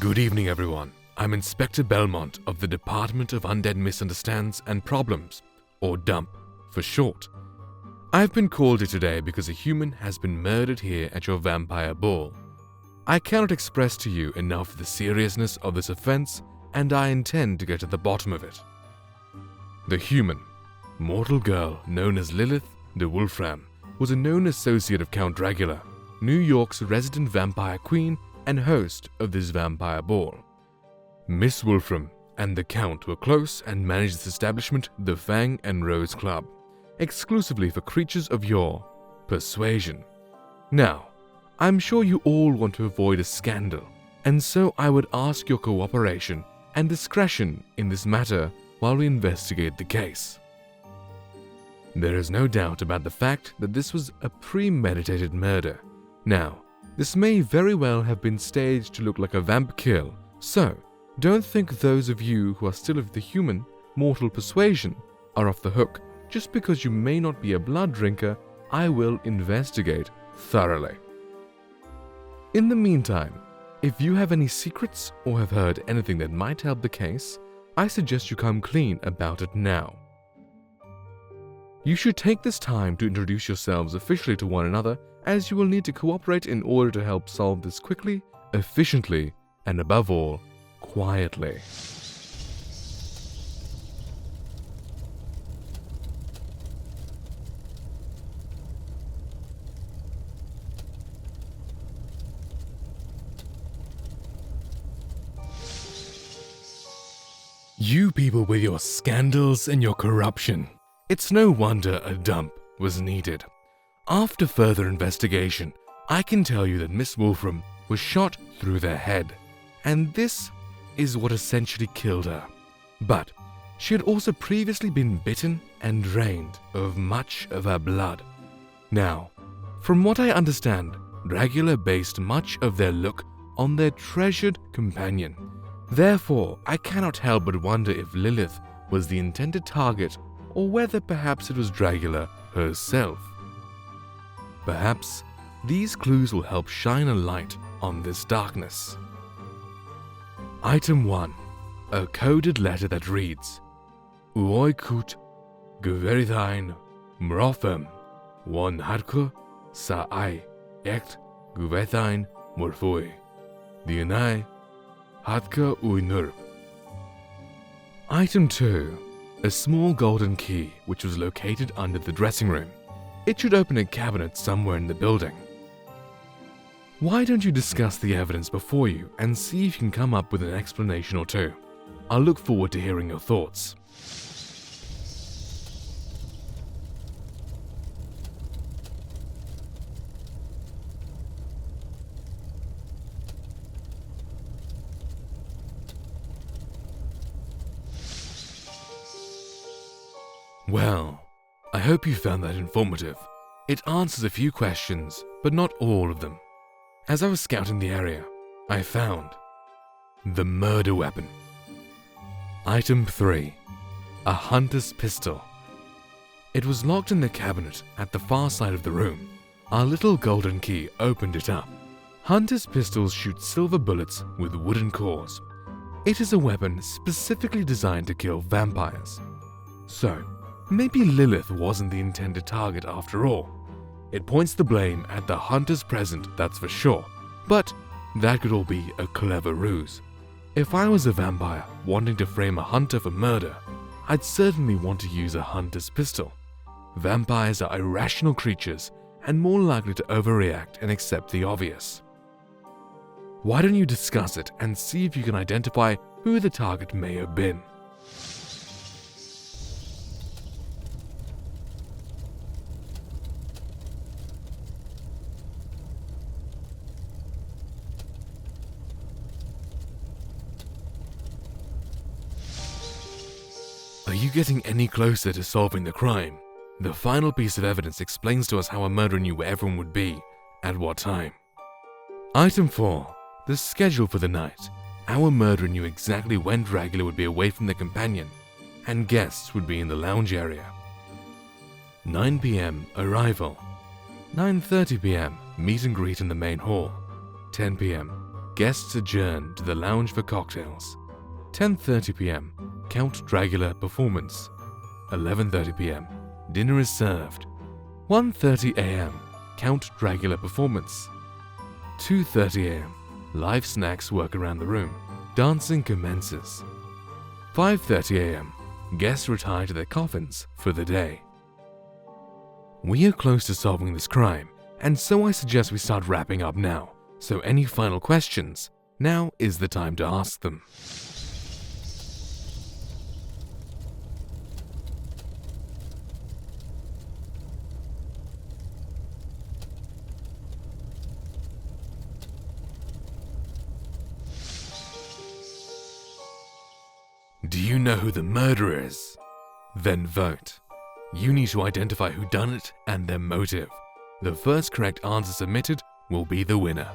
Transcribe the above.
Good evening, everyone. I'm Inspector Belmont of the Department of Undead Misunderstands and Problems, or DUMP for short. I've been called here today because a human has been murdered here at your vampire ball. I cannot express to you enough the seriousness of this offense, and I intend to get to the bottom of it. The human, mortal girl known as Lilith de Wolfram, was a known associate of Count Dracula, New York's resident vampire queen and host of this vampire ball. Miss Wolfram and the Count were close and managed this establishment, the Fang and Rose Club, exclusively for creatures of your persuasion. Now, I'm sure you all want to avoid a scandal, and so I would ask your cooperation and discretion in this matter while we investigate the case. There is no doubt about the fact that this was a premeditated murder. Now, this may very well have been staged to look like a vamp kill, so don't think those of you who are still of the human, mortal persuasion are off the hook. Just because you may not be a blood drinker, I will investigate thoroughly. In the meantime, if you have any secrets or have heard anything that might help the case, I suggest you come clean about it now. You should take this time to introduce yourselves officially to one another, as you will need to cooperate in order to help solve this quickly, efficiently, and above all, quietly. You people with your scandals and your corruption. It's no wonder a dump was needed. After further investigation, I can tell you that Miss Wolfram was shot through the head, and this is what essentially killed her. But she had also previously been bitten and drained of much of her blood. Now, from what I understand, Dracula based much of their look on their treasured companion. Therefore, I cannot help but wonder if Lilith was the intended target, or whether perhaps it was Dracula herself. Perhaps these clues will help shine a light on this darkness. Item 1. A coded letter that reads: Uoi kut guverithine mrofem one hadko sa I ect guverithine morphoi. Dianai hadka uinurb. Item 2. A small golden key which was located under the dressing room. It should open a cabinet somewhere in the building. Why don't you discuss the evidence before you and see if you can come up with an explanation or two? I'll look forward to hearing your thoughts. Well, I hope you found that informative. It answers a few questions, but not all of them. As I was scouting the area, I found the murder weapon. Item 3. A hunter's pistol. It was locked in the cabinet at the far side of the room. Our little golden key opened it up. Hunter's pistols shoot silver bullets with wooden cores. It is a weapon specifically designed to kill vampires. So, maybe Lilith wasn't the intended target after all. It points the blame at the hunters present, that's for sure, but that could all be a clever ruse. If I was a vampire wanting to frame a hunter for murder, I'd certainly want to use a hunter's pistol. Vampires are irrational creatures and more likely to overreact and accept the obvious. Why don't you discuss it and see if you can identify who the target may have been? Are you getting any closer to solving the crime? The final piece of evidence explains to us how a murderer knew where everyone would be, at what time. Item 4. The schedule for the night. Our murderer knew exactly when Dracula would be away from their companion, and guests would be in the lounge area. 9 p.m. arrival. 9:30 p.m. meet and greet in the main hall. 10 p.m. Guests adjourn to the lounge for cocktails. 10:30 p.m. Count Dracula performance. 11:30 p.m. Dinner is served. 1:30 a.m. Count Dracula performance. 2:30 a.m. Live snacks work around the room. Dancing commences. 5:30 a.m. Guests retire to their coffins for the day. We are close to solving this crime, and so I suggest we start wrapping up now. So any final questions? Now is the time to ask them. Do you know who the murderer is? Then vote. You need to identify who done it and their motive. The first correct answer submitted will be the winner.